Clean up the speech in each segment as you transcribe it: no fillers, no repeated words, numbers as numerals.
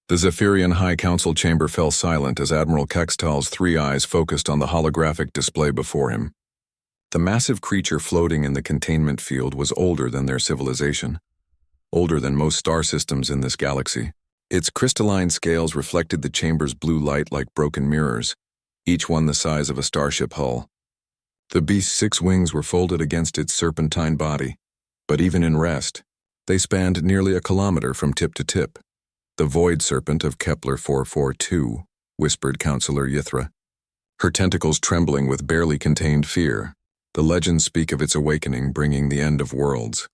The Zephyrian High Council chamber fell silent as Admiral Kextal's three eyes focused on the holographic display before him. The massive creature floating in the containment field was older than their civilization, older than most star systems in this galaxy. Its crystalline scales reflected the chamber's blue light like broken mirrors, each one the size of a starship hull. The beast's 6 wings were folded against its serpentine body, but even in rest, they spanned nearly a kilometer from tip to tip. "The void serpent of Kepler 442, whispered Counselor Yithra, her tentacles trembling with barely contained fear. The legends speak of its awakening bringing the end of worlds.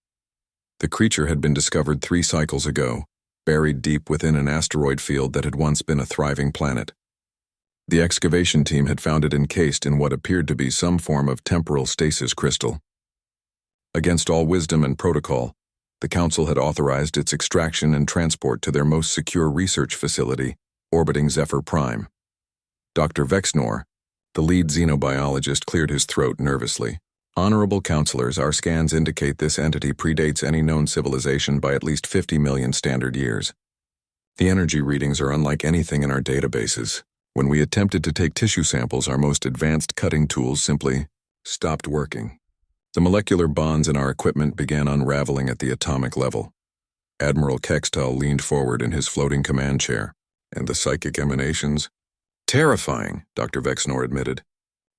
The creature had been discovered 3 cycles ago, buried deep within an asteroid field that had once been a thriving planet. The excavation team had found it encased in what appeared to be some form of temporal stasis crystal. Against all wisdom and protocol, the Council had authorized its extraction and transport to their most secure research facility, orbiting Zephyr Prime. Dr. Vexnor, the lead xenobiologist, cleared his throat nervously. "Honorable Counselors, our scans indicate this entity predates any known civilization by at least 50 million standard years. The energy readings are unlike anything in our databases. When we attempted to take tissue samples, our most advanced cutting tools simply stopped working. The molecular bonds in our equipment began unraveling at the atomic level." Admiral Kextal leaned forward in his floating command chair. "And the psychic emanations?" "Terrifying," Dr. Vexnor admitted.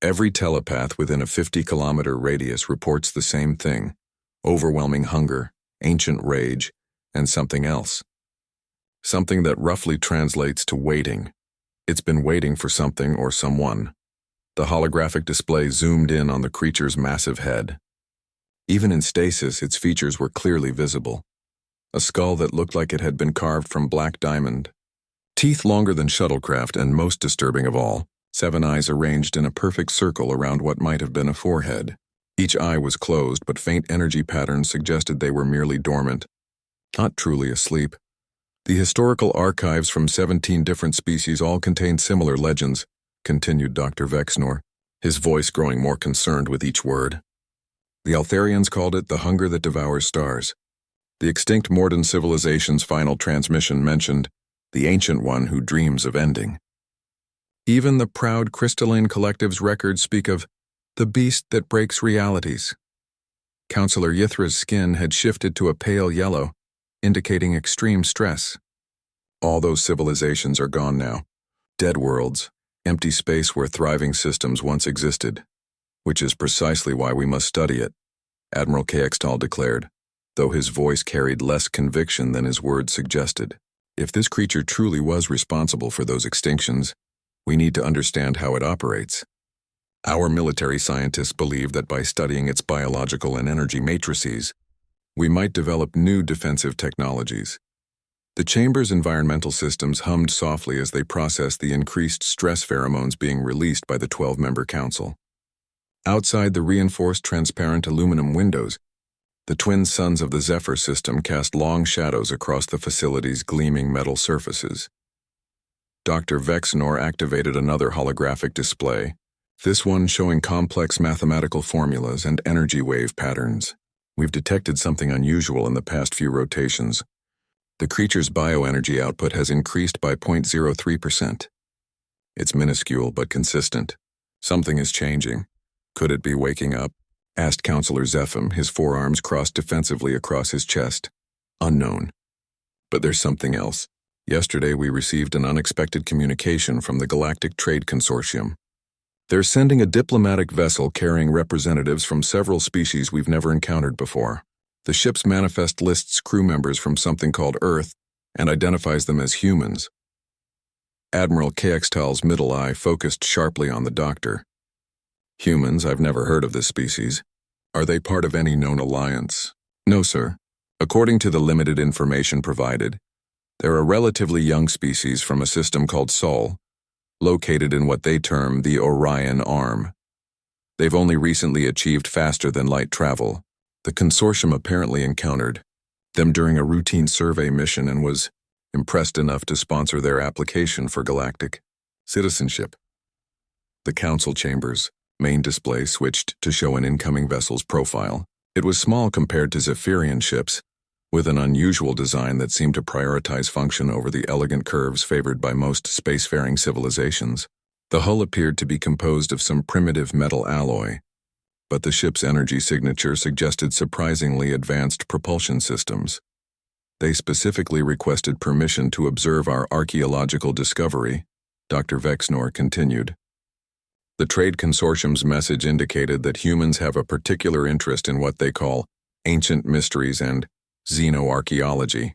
"Every telepath within a 50-kilometer radius reports the same thing: overwhelming hunger, ancient rage, and something else. Something that roughly translates to waiting. It's been waiting for something or someone." The holographic display zoomed in on the creature's massive head. Even in stasis, its features were clearly visible. A skull that looked like it had been carved from black diamond. Teeth longer than shuttlecraft, and most disturbing of all, 7 eyes arranged in a perfect circle around what might have been a forehead. Each eye was closed, but faint energy patterns suggested they were merely dormant, not truly asleep. The historical archives from 17 different species all contain similar legends, continued Dr. Vexnor, his voice growing more concerned with each word. The Altharians called it the hunger that devours stars. The extinct Morden civilization's final transmission mentioned the ancient one who dreams of ending. Even the proud crystalline collective's records speak of the beast that breaks realities. Counselor Yithra's skin had shifted to a pale yellow, indicating extreme stress. All those civilizations are gone now. Dead worlds, empty space where thriving systems once existed. Which is precisely why we must study it, Admiral Kextal declared, though his voice carried less conviction than his words suggested. If this creature truly was responsible for those extinctions, we need to understand how it operates. Our military scientists believe that by studying its biological and energy matrices, we might develop new defensive technologies. The chamber's environmental systems hummed softly as they processed the increased stress pheromones being released by the 12-member council. Outside the reinforced transparent aluminum windows, the twin suns of the Zephyr system cast long shadows across the facility's gleaming metal surfaces. Dr. Vexnor activated another holographic display, this one showing complex mathematical formulas and energy wave patterns. "We've detected something unusual in the past few rotations. The creature's bioenergy output has increased by 0.03%. It's minuscule but consistent. Something is changing. Could it be waking up?" asked Counselor Zepham, his forearms crossed defensively across his chest. "Unknown. But there's something else. Yesterday we received an unexpected communication from the Galactic Trade Consortium. They're sending a diplomatic vessel carrying representatives from several species we've never encountered before. The ship's manifest lists crew members from something called Earth and identifies them as humans." Admiral Kextal's middle eye focused sharply on the doctor. "Humans? I've never heard of this species. Are they part of any known alliance?" "No, sir. According to the limited information provided, they're a relatively young species from a system called Sol, located in what they term the Orion Arm. They've only recently achieved faster-than-light travel. The consortium apparently encountered them during a routine survey mission and was impressed enough to sponsor their application for galactic citizenship." The council chamber's main display switched to show an incoming vessel's profile. It was small compared to Zephyrian ships, with an unusual design that seemed to prioritize function over the elegant curves favored by most spacefaring civilizations. The hull appeared to be composed of some primitive metal alloy, but the ship's energy signature suggested surprisingly advanced propulsion systems. They specifically requested permission to observe our archaeological discovery, Dr. Vexnor continued. The Trade Consortium's message indicated that humans have a particular interest in what they call ancient mysteries and xenoarchaeology.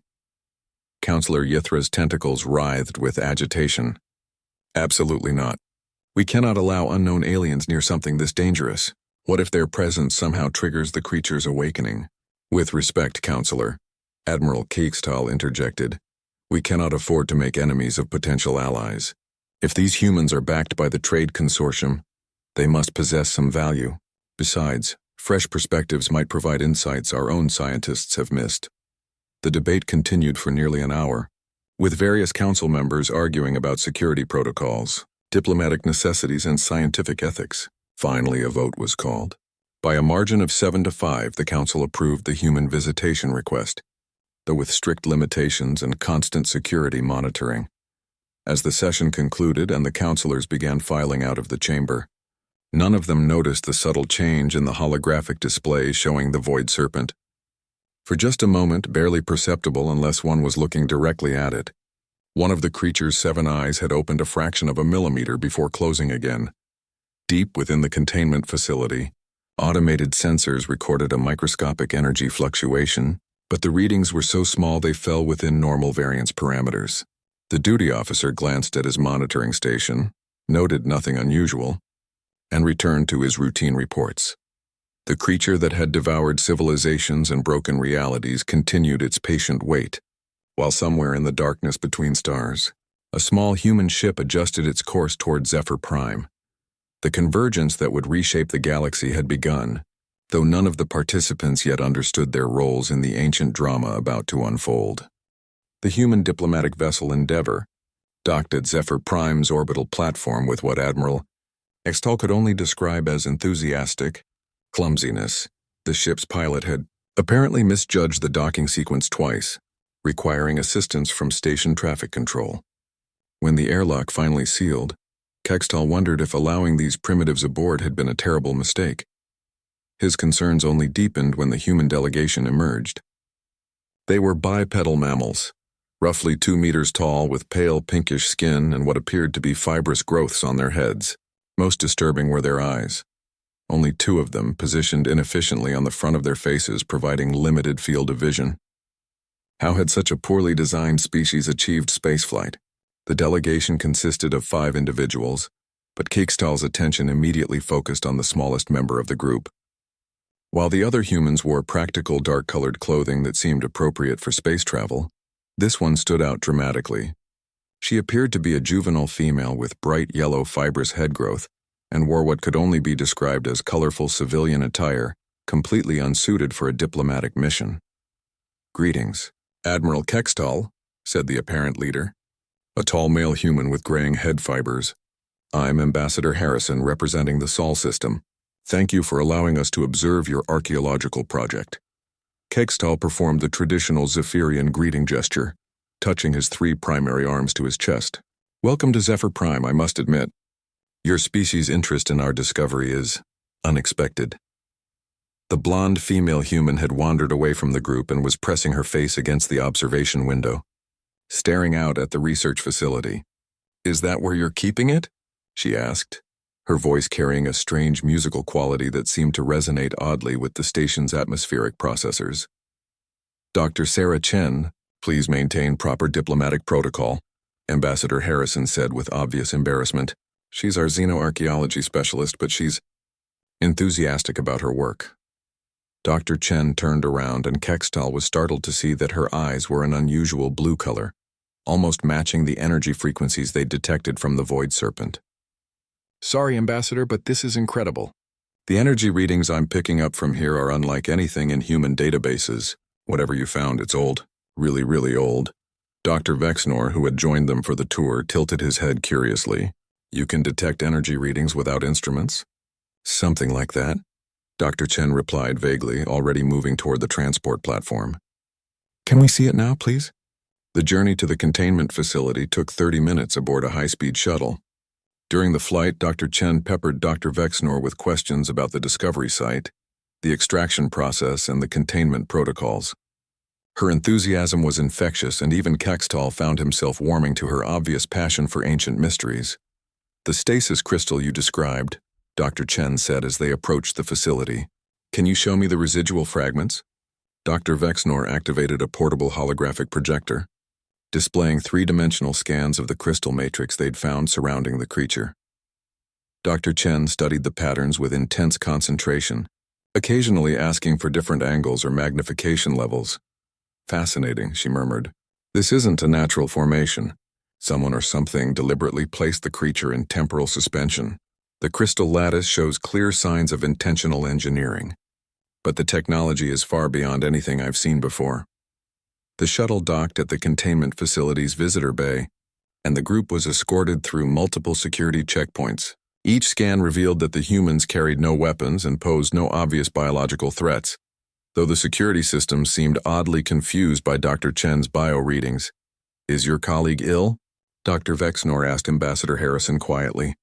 Counselor Yithra's tentacles writhed with agitation. Absolutely not. We cannot allow unknown aliens near something this dangerous. What if their presence somehow triggers the creature's awakening? With respect, Counselor, Admiral Keekstal interjected, we cannot afford to make enemies of potential allies. If these humans are backed by the Trade Consortium, they must possess some value. Besides, fresh perspectives might provide insights our own scientists have missed. The debate continued for nearly an hour, with various council members arguing about security protocols, diplomatic necessities, and scientific ethics. Finally, a vote was called. By a margin of 7-5, the council approved the human visitation request, though with strict limitations and constant security monitoring. As the session concluded and the councilors began filing out of the chamber, none of them noticed the subtle change in the holographic display showing the Void Serpent. For just a moment, barely perceptible unless one was looking directly at it, one of the creature's 7 eyes had opened a fraction of a millimeter before closing again. Deep within the containment facility, automated sensors recorded a microscopic energy fluctuation, but the readings were so small they fell within normal variance parameters. The duty officer glanced at his monitoring station, noted nothing unusual, and returned to his routine reports. The creature that had devoured civilizations and broken realities continued its patient wait, while somewhere in the darkness between stars, a small human ship adjusted its course toward Zephyr Prime. The convergence that would reshape the galaxy had begun, though none of the participants yet understood their roles in the ancient drama about to unfold. The human diplomatic vessel Endeavor docked at Zephyr Prime's orbital platform with what Admiral Extol could only describe as enthusiastic clumsiness. The ship's pilot had apparently misjudged the docking sequence twice, requiring assistance from station traffic control. When the airlock finally sealed, Kekstal wondered if allowing these primitives aboard had been a terrible mistake. His concerns only deepened when the human delegation emerged. They were bipedal mammals, roughly 2 meters tall with pale pinkish skin and what appeared to be fibrous growths on their heads. Most disturbing were their eyes. Only 2 of them, positioned inefficiently on the front of their faces, providing limited field of vision. How had such a poorly designed species achieved spaceflight? The delegation consisted of 5 individuals, but Keekstal's attention immediately focused on the smallest member of the group. While the other humans wore practical dark-colored clothing that seemed appropriate for space travel, this one stood out dramatically. She appeared to be a juvenile female with bright yellow fibrous head growth and wore what could only be described as colorful civilian attire, completely unsuited for a diplomatic mission. "Greetings, Admiral Kekstal," said the apparent leader, a tall male human with graying head fibers. "I'm Ambassador Harrison representing the Sol system. Thank you for allowing us to observe your archaeological project." Kekstal performed the traditional Zephyrian greeting gesture, touching his 3 primary arms to his chest. "Welcome to Zephyr Prime, I must admit. Your species' interest in our discovery is unexpected." The blonde female human had wandered away from the group and was pressing her face against the observation window, staring out at the research facility. "Is that where you're keeping it?" she asked, her voice carrying a strange musical quality that seemed to resonate oddly with the station's atmospheric processors. "Dr. Sarah Chen, please maintain proper diplomatic protocol," Ambassador Harrison said with obvious embarrassment. "She's our xenoarchaeology specialist, but she's enthusiastic about her work." Dr. Chen turned around and Kekstal was startled to see that her eyes were an unusual blue color, almost matching the energy frequencies they detected from the Void Serpent. "Sorry, Ambassador, but this is incredible. The energy readings I'm picking up from here are unlike anything in human databases. Whatever you found, it's old. Really, really old." Dr. Vexnor, who had joined them for the tour, tilted his head curiously. "You can detect energy readings without instruments?" "Something like that," Dr. Chen replied vaguely, already moving toward the transport platform. Can we see it now, please? The journey to the containment facility took 30 minutes aboard a high-speed shuttle. During the flight, Dr. Chen peppered Dr. Vexnor with questions about the discovery site, the extraction process, and the containment protocols. Her enthusiasm was infectious, and even Kextal found himself warming to her obvious passion for ancient mysteries. "The stasis crystal you described," Dr. Chen said as they approached the facility. "Can you show me the residual fragments?" Dr. Vexnor activated a portable holographic projector, displaying three-dimensional scans of the crystal matrix they'd found surrounding the creature. Dr. Chen studied the patterns with intense concentration, occasionally asking for different angles or magnification levels. "Fascinating," she murmured. "This isn't a natural formation. Someone or something deliberately placed the creature in temporal suspension. The crystal lattice shows clear signs of intentional engineering. But the technology is far beyond anything I've seen before." The shuttle docked at the containment facility's visitor bay, and the group was escorted through multiple security checkpoints. Each scan revealed that the humans carried no weapons and posed no obvious biological threats, though the security system seemed oddly confused by Dr. Chen's bio-readings. "Is your colleague ill?" Dr. Vexnor asked Ambassador Harrison quietly.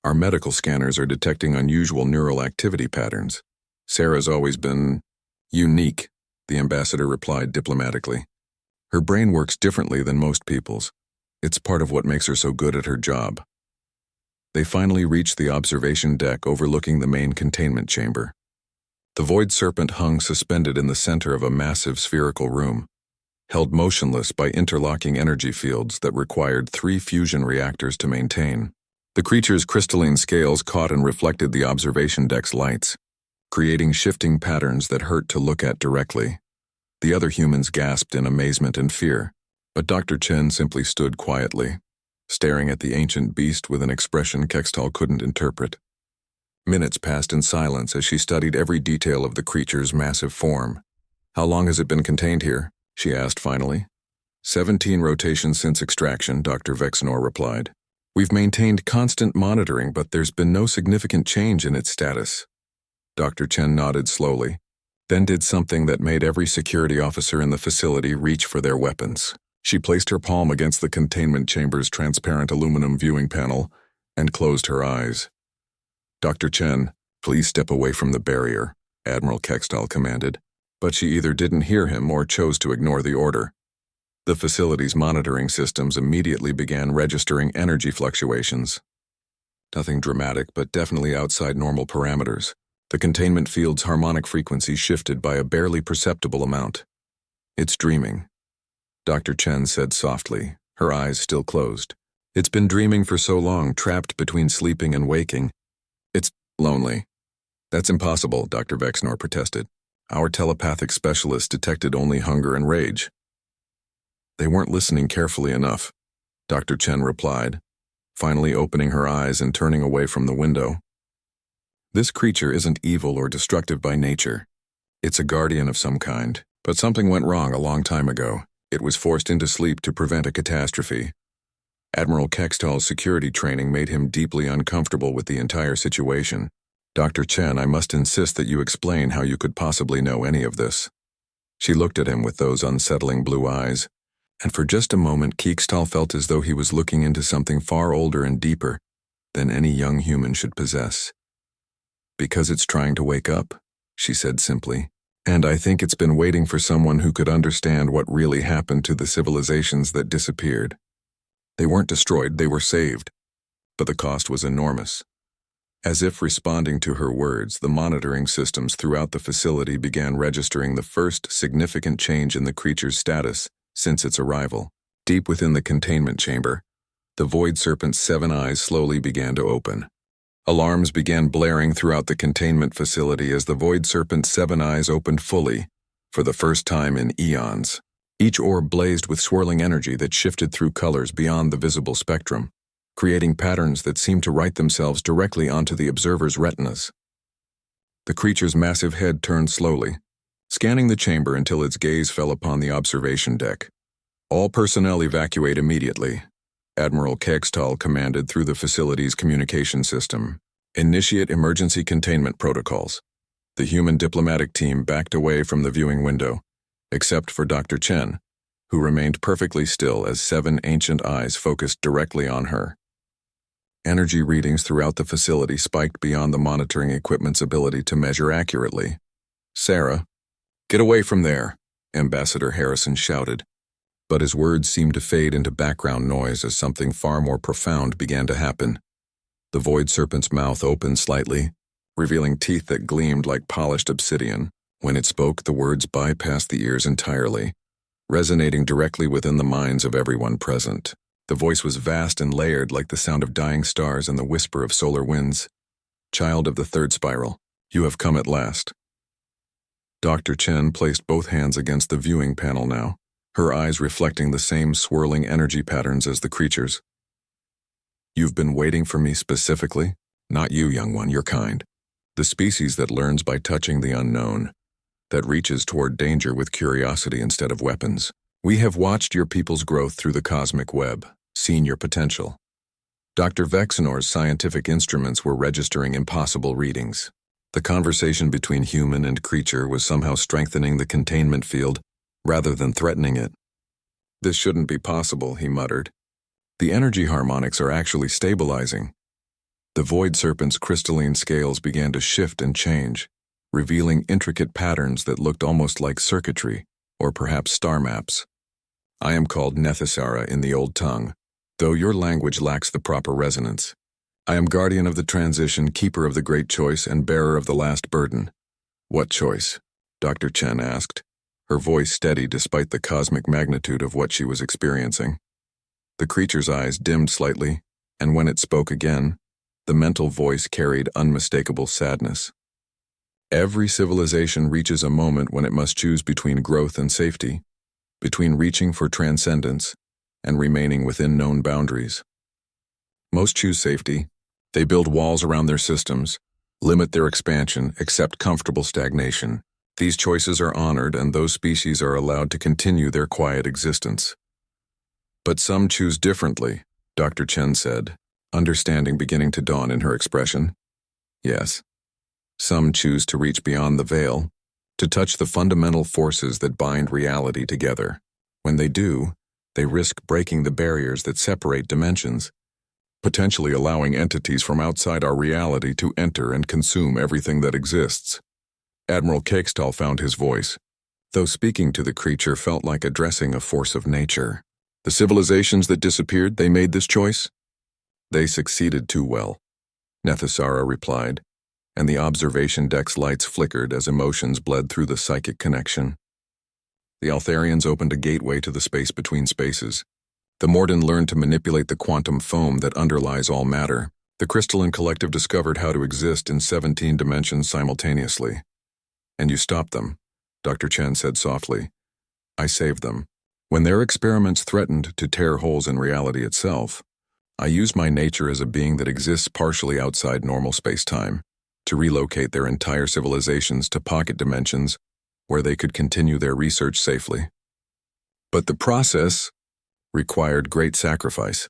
"Our medical scanners are detecting unusual neural activity patterns. Sarah's always been unique," the ambassador replied diplomatically. "Her brain works differently than most people's. It's part of what makes her so good at her job." They finally reached the observation deck overlooking the main containment chamber. The void serpent hung suspended in the center of a massive spherical room, held motionless by interlocking energy fields that required 3 fusion reactors to maintain. The creature's crystalline scales caught and reflected the observation deck's lights, creating shifting patterns that hurt to look at directly. The other humans gasped in amazement and fear, but Dr. Chen simply stood quietly, staring at the ancient beast with an expression Kextal couldn't interpret. Minutes passed in silence as she studied every detail of the creature's massive form. "How long has it been contained here?" she asked finally. 17 rotations since extraction," Dr. Vexnor replied. "We've maintained constant monitoring, but there's been no significant change in its status." Dr. Chen nodded slowly, then did something that made every security officer in the facility reach for their weapons. She placed her palm against the containment chamber's transparent aluminum viewing panel and closed her eyes. "Dr. Chen, please step away from the barrier," Admiral Kextal commanded, but she either didn't hear him or chose to ignore the order. The facility's monitoring systems immediately began registering energy fluctuations. Nothing dramatic, but definitely outside normal parameters. The containment field's harmonic frequency shifted by a barely perceptible amount. "It's dreaming," Dr. Chen said softly, her eyes still closed. "It's been dreaming for so long, trapped between sleeping and waking. It's lonely." "That's impossible," Dr. Vexnor protested. "Our telepathic specialists detected only hunger and rage." "They weren't listening carefully enough," Dr. Chen replied, finally opening her eyes and turning away from the window. "This creature isn't evil or destructive by nature. It's a guardian of some kind, but something went wrong a long time ago. It was forced into sleep to prevent a catastrophe. Admiral Kextal's security training made him deeply uncomfortable with the entire situation. Dr. Chen, I must insist that you explain how you could possibly know any of this." She looked at him with those unsettling blue eyes, and for just a moment Kextal felt as though he was looking into something far older and deeper than any young human should possess. "Because it's trying to wake up," she said simply. "And I think it's been waiting for someone who could understand what really happened to the civilizations that disappeared. They weren't destroyed, they were saved. But the cost was enormous." As if responding to her words, the monitoring systems throughout the facility began registering the first significant change in the creature's status since its arrival. Deep within the containment chamber, the void serpent's 7 eyes slowly began to open. Alarms began blaring throughout the containment facility as the void serpent's 7 eyes opened fully, for the first time in eons. Each orb blazed with swirling energy that shifted through colors beyond the visible spectrum, creating patterns that seemed to write themselves directly onto the observer's retinas. The creature's massive head turned slowly, scanning the chamber until its gaze fell upon the observation deck. "All personnel evacuate immediately," Admiral Kextal commanded through the facility's communication system. "Initiate emergency containment protocols." The human diplomatic team backed away from the viewing window, except for Dr. Chen, who remained perfectly still as 7 ancient eyes focused directly on her. Energy readings throughout the facility spiked beyond the monitoring equipment's ability to measure accurately. "Sarah, get away from there," Ambassador Harrison shouted. But his words seemed to fade into background noise as something far more profound began to happen. The void serpent's mouth opened slightly, revealing teeth that gleamed like polished obsidian. When it spoke, the words bypassed the ears entirely, resonating directly within the minds of everyone present. The voice was vast and layered like the sound of dying stars and the whisper of solar winds. "Child of the third spiral, you have come at last." Dr. Chen placed both hands against the viewing panel now, her eyes reflecting the same swirling energy patterns as the creatures. "You've been waiting for me specifically? Not you, young one, your kind. The species that learns by touching the unknown, that reaches toward danger with curiosity instead of weapons. We have watched your people's growth through the cosmic web, seen your potential." Dr. Vexenor's scientific instruments were registering impossible readings. The conversation between human and creature was somehow strengthening the containment field rather than threatening it. "This shouldn't be possible," he muttered. "The energy harmonics are actually stabilizing." The void serpent's crystalline scales began to shift and change, revealing intricate patterns that looked almost like circuitry, or perhaps star maps. "I am called Nethysara in the old tongue, though your language lacks the proper resonance. I am guardian of the transition, keeper of the great choice, and bearer of the last burden." "What choice?" Dr. Chen asked, her voice steady despite the cosmic magnitude of what she was experiencing. The creature's eyes dimmed slightly, and when it spoke again, the mental voice carried unmistakable sadness. "Every civilization reaches a moment when it must choose between growth and safety, between reaching for transcendence and remaining within known boundaries. Most choose safety. They build walls around their systems, limit their expansion, accept comfortable stagnation. These choices are honored, and those species are allowed to continue their quiet existence. But some choose differently," Dr. Chen said, understanding beginning to dawn in her expression. "Yes. Some choose to reach beyond the veil, to touch the fundamental forces that bind reality together. When they do, they risk breaking the barriers that separate dimensions, potentially allowing entities from outside our reality to enter and consume everything that exists." Admiral Cakestall found his voice, though speaking to the creature felt like addressing a force of nature. "The civilizations that disappeared, they made this choice?" "They succeeded too well," Nethysara replied, and the observation deck's lights flickered as emotions bled through the psychic connection. The Altharians opened a gateway to the space between spaces. The Morden learned to manipulate the quantum foam that underlies all matter. The crystalline collective discovered how to exist in 17 dimensions simultaneously. "And you stopped them," Dr. Chen said softly. "I saved them. When their experiments threatened to tear holes in reality itself, I used my nature as a being that exists partially outside normal space-time to relocate their entire civilizations to pocket dimensions where they could continue their research safely. But the process required great sacrifice.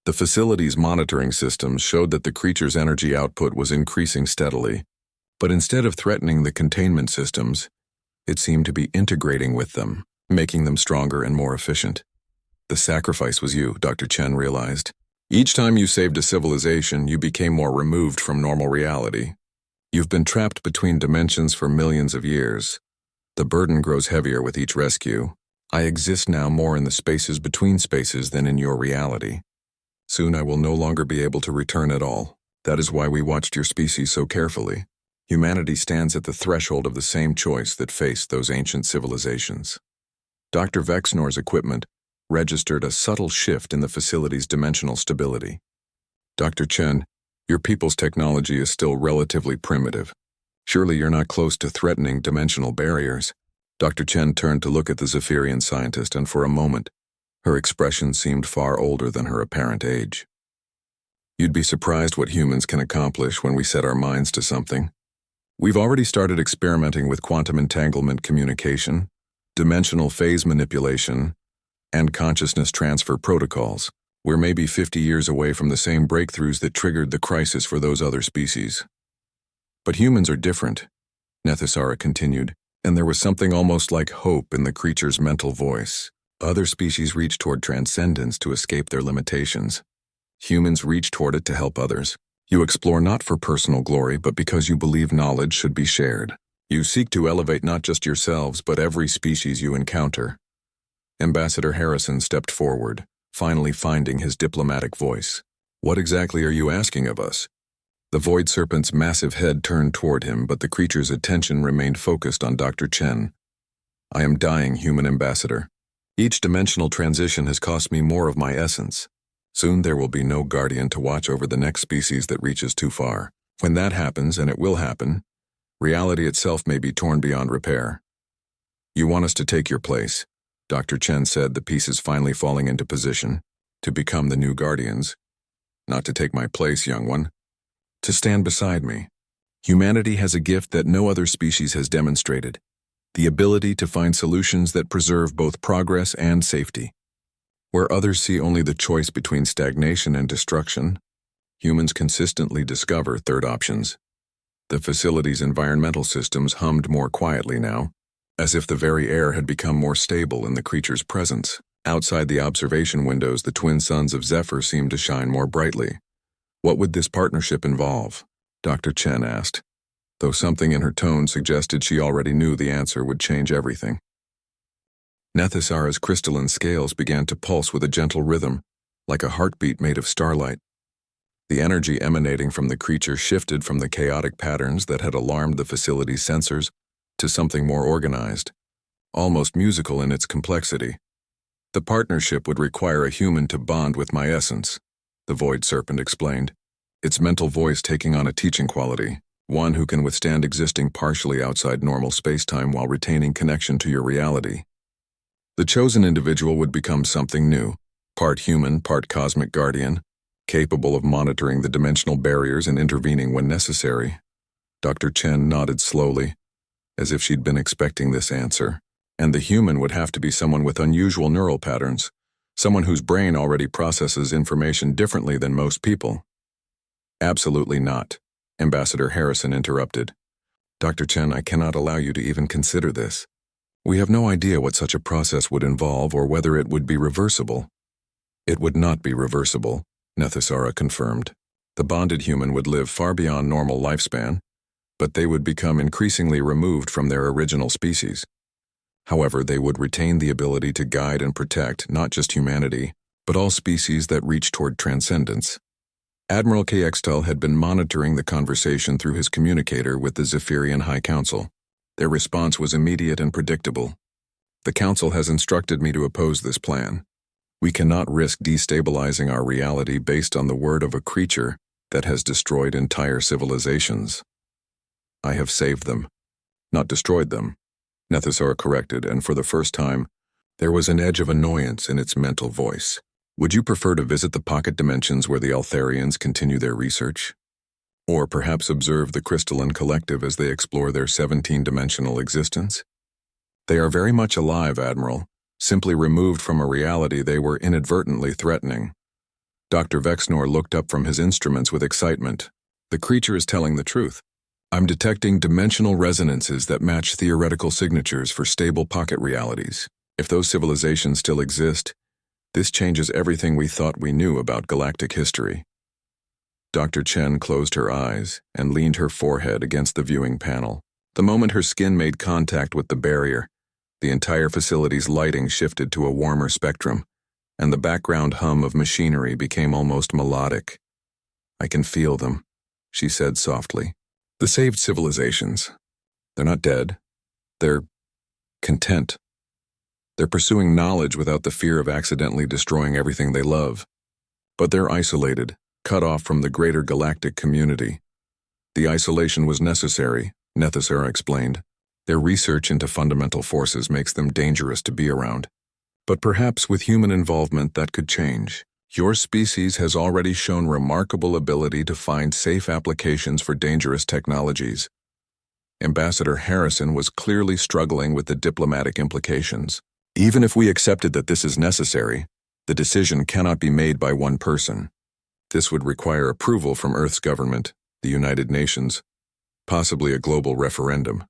The facility's monitoring systems showed that the creature's energy output was increasing steadily, but instead of threatening the containment systems, it seemed to be integrating with them, making them stronger and more efficient. The sacrifice was you, Dr. Chen realized. Each time you saved a civilization, you became more removed from normal reality. You've been trapped between dimensions for millions of years. The burden grows heavier with each rescue. I exist now more in the spaces between spaces than in your reality. Soon I will no longer be able to return at all. That is why we watched your species so carefully. Humanity stands at the threshold of the same choice that faced those ancient civilizations." Dr. Vexenor's equipment registered a subtle shift in the facility's dimensional stability. "Dr. Chen, your people's technology is still relatively primitive. Surely you're not close to threatening dimensional barriers." Dr. Chen turned to look at the Zephyrian scientist, and for a moment, her expression seemed far older than her apparent age. "You'd be surprised what humans can accomplish when we set our minds to something. We've already started experimenting with quantum entanglement communication, dimensional phase manipulation, and consciousness transfer protocols. We're maybe 50 years away from the same breakthroughs that triggered the crisis for those other species. But humans are different," Nethysara continued, And there was something almost like hope in the creature's mental voice. Other species reach toward transcendence to escape their limitations. Humans reach toward it to help others. You explore not for personal glory, but because you believe knowledge should be shared. You seek to elevate not just yourselves, but every species you encounter. Ambassador Harrison stepped forward, finally finding his diplomatic voice. What exactly are you asking of us? The Void Serpent's massive head turned toward him, but the creature's attention remained focused on Dr. Chen. I am dying, human ambassador. Each dimensional transition has cost me more of my essence. Soon there will be no guardian to watch over the next species that reaches too far. When that happens, and it will happen, reality itself may be torn beyond repair. You want us to take your place, Dr. Chen said, the pieces finally falling into position, to become the new guardians. Not to take my place, young one. To stand beside me. Humanity has a gift that no other species has demonstrated. The ability to find solutions that preserve both progress and safety. Where others see only the choice between stagnation and destruction, humans consistently discover third options. The facility's environmental systems hummed more quietly now, as if the very air had become more stable in the creature's presence. Outside the observation windows, the twin suns of Zephyr seemed to shine more brightly. What would this partnership involve? Dr. Chen asked, though something in her tone suggested she already knew the answer would change everything. Nethisara's crystalline scales began to pulse with a gentle rhythm, like a heartbeat made of starlight. The energy emanating from the creature shifted from the chaotic patterns that had alarmed the facility's sensors to something more organized, almost musical in its complexity. The partnership would require a human to bond with my essence, the Void Serpent explained, its mental voice taking on a teaching quality, one who can withstand existing partially outside normal space-time while retaining connection to your reality. The chosen individual would become something new, part human, part cosmic guardian, capable of monitoring the dimensional barriers and intervening when necessary. Dr. Chen nodded slowly, as if she'd been expecting this answer, and the human would have to be someone with unusual neural patterns, someone whose brain already processes information differently than most people. Absolutely not, Ambassador Harrison interrupted. Dr. Chen, I cannot allow you to even consider this. We have no idea what such a process would involve or whether it would be reversible. It would not be reversible, Nethisara confirmed. The bonded human would live far beyond normal lifespan, but they would become increasingly removed from their original species. However, they would retain the ability to guide and protect not just humanity, but all species that reach toward transcendence. Admiral Kextel had been monitoring the conversation through his communicator with the Zephyrian High Council. Their response was immediate and predictable. The Council has instructed me to oppose this plan. We cannot risk destabilizing our reality based on the word of a creature that has destroyed entire civilizations. I have saved them, not destroyed them, Nethisara corrected, and for the first time, there was an edge of annoyance in its mental voice. Would you prefer to visit the pocket dimensions where the Altharians continue their research? Or perhaps observe the crystalline collective as they explore their 17-dimensional existence? They are very much alive, Admiral, simply removed from a reality they were inadvertently threatening. Dr. Vexnor looked up from his instruments with excitement. The creature is telling the truth. I'm detecting dimensional resonances that match theoretical signatures for stable pocket realities. If those civilizations still exist, this changes everything we thought we knew about galactic history. Dr. Chen closed her eyes and leaned her forehead against the viewing panel. The moment her skin made contact with the barrier, the entire facility's lighting shifted to a warmer spectrum, and the background hum of machinery became almost melodic. I can feel them, she said softly. The saved civilizations. They're not dead. They're content. They're pursuing knowledge without the fear of accidentally destroying everything they love. But they're isolated, cut off from the greater galactic community. The isolation was necessary, Nethisara explained. Their research into fundamental forces makes them dangerous to be around. But perhaps with human involvement that could change. Your species has already shown remarkable ability to find safe applications for dangerous technologies. Ambassador Harrison was clearly struggling with the diplomatic implications. Even if we accepted that this is necessary, the decision cannot be made by one person. This would require approval from Earth's government, the United Nations, possibly a global referendum.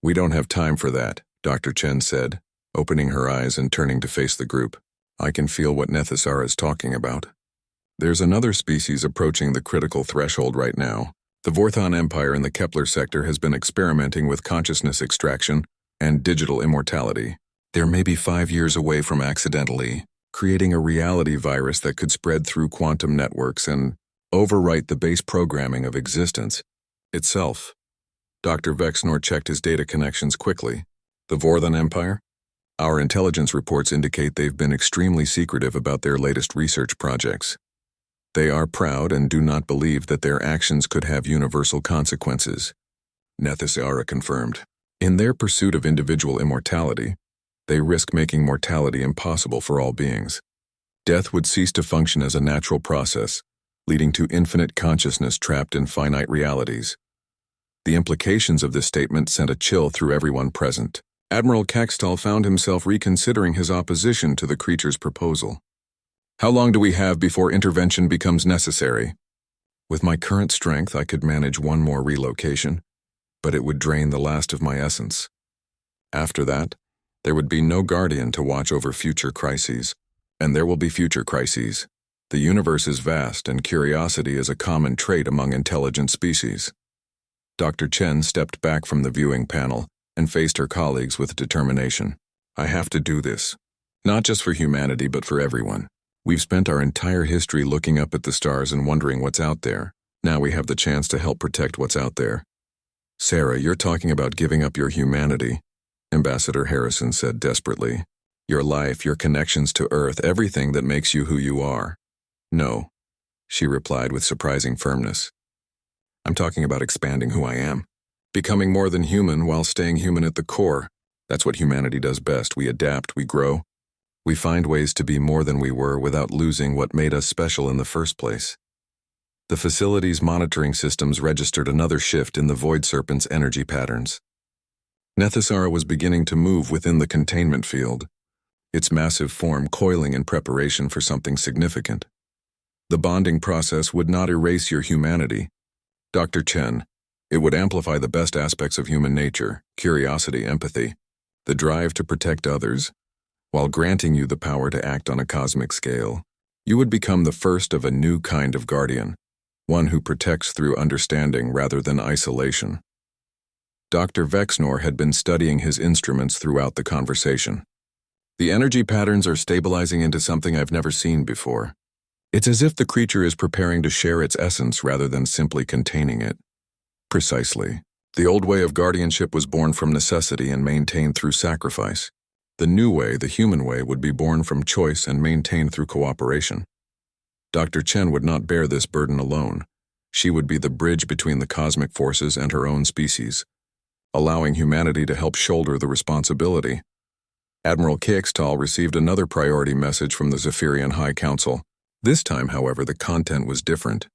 We don't have time for that, Dr. Chen said, opening her eyes and turning to face the group. I can feel what Nethasara is talking about. There's another species approaching the critical threshold right now. The Vorthon Empire in the Kepler sector has been experimenting with consciousness extraction and digital immortality. They're maybe 5 years away from accidentally creating a reality virus that could spread through quantum networks and overwrite the base programming of existence itself. Dr. Vexnor checked his data connections quickly. The Vorthon Empire? Our intelligence reports indicate they've been extremely secretive about their latest research projects. They are proud and do not believe that their actions could have universal consequences, Nethasara confirmed. In their pursuit of individual immortality, they risk making mortality impossible for all beings. Death would cease to function as a natural process, leading to infinite consciousness trapped in finite realities. The implications of this statement sent a chill through everyone present. Admiral Kextal found himself reconsidering his opposition to the creature's proposal. How long do we have before intervention becomes necessary? With my current strength, I could manage one more relocation, but it would drain the last of my essence. After that, there would be no guardian to watch over future crises, and there will be future crises. The universe is vast, and curiosity is a common trait among intelligent species. Dr. Chen stepped back from the viewing panel and faced her colleagues with determination. I have to do this, not just for humanity but for everyone. We've spent our entire history looking up at the stars and wondering what's out there. Now we have the chance to help protect what's out there. Sarah, you're talking about giving up your humanity, Ambassador Harrison said desperately. Your life, your connections to Earth, everything that makes you who you are. No, she replied with surprising firmness. I'm talking about expanding who I am. Becoming more than human while staying human at the core. That's what humanity does best. We adapt, we grow. We find ways to be more than we were without losing what made us special in the first place. The facility's monitoring systems registered another shift in the Void Serpent's energy patterns. Nethasara was beginning to move within the containment field, its massive form coiling in preparation for something significant. The bonding process would not erase your humanity, Dr. Chen. It would amplify the best aspects of human nature, curiosity, empathy, the drive to protect others, while granting you the power to act on a cosmic scale. You would become the first of a new kind of guardian, one who protects through understanding rather than isolation. Dr. Vexnor had been studying his instruments throughout the conversation. The energy patterns are stabilizing into something I've never seen before. It's as if the creature is preparing to share its essence rather than simply containing it. Precisely. The old way of guardianship was born from necessity and maintained through sacrifice. The new way, the human way, would be born from choice and maintained through cooperation. Dr. Chen would not bear this burden alone. She would be the bridge between the cosmic forces and her own species, allowing humanity to help shoulder the responsibility. Admiral Kextal received another priority message from the Zephyrian High Council. This time, however, the content was different.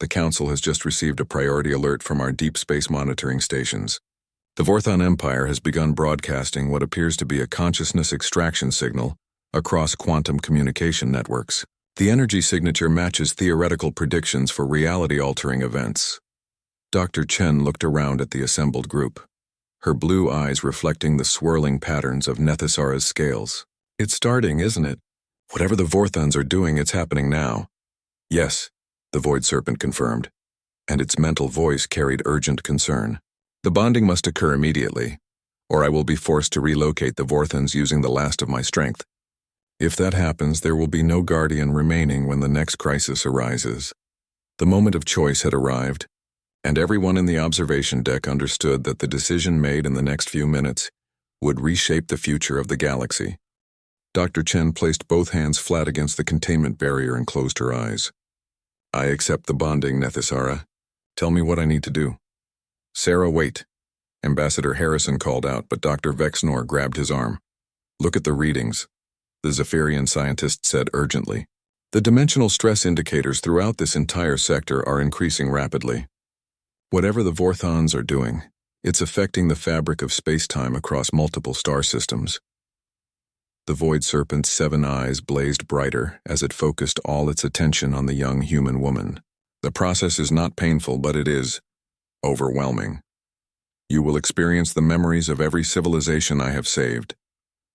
The Council has just received a priority alert from our deep space monitoring stations. The Vorthon Empire has begun broadcasting what appears to be a consciousness extraction signal across quantum communication networks. The energy signature matches theoretical predictions for reality-altering events. Dr. Chen looked around at the assembled group, her blue eyes reflecting the swirling patterns of Nethasara's scales. It's starting, isn't it? Whatever the Vorthons are doing, it's happening now. Yes, the Void Serpent confirmed, and its mental voice carried urgent concern. The bonding must occur immediately, or I will be forced to relocate the Vorthons using the last of my strength. If that happens, there will be no guardian remaining when the next crisis arises. The moment of choice had arrived, and everyone in the observation deck understood that the decision made in the next few minutes would reshape the future of the galaxy. Dr. Chen placed both hands flat against the containment barrier and closed her eyes. I accept the bonding, Nethasara. Tell me what I need to do. Sarah, wait. Ambassador Harrison called out, but Dr. Vexnor grabbed his arm. Look at the readings, the Zephyrian scientist said urgently. The dimensional stress indicators throughout this entire sector are increasing rapidly. Whatever the Vorthons are doing, it's affecting the fabric of space-time across multiple star systems. The Void Serpent's 7 eyes blazed brighter as it focused all its attention on the young human woman. The process is not painful, but it is overwhelming. You will experience the memories of every civilization I have saved.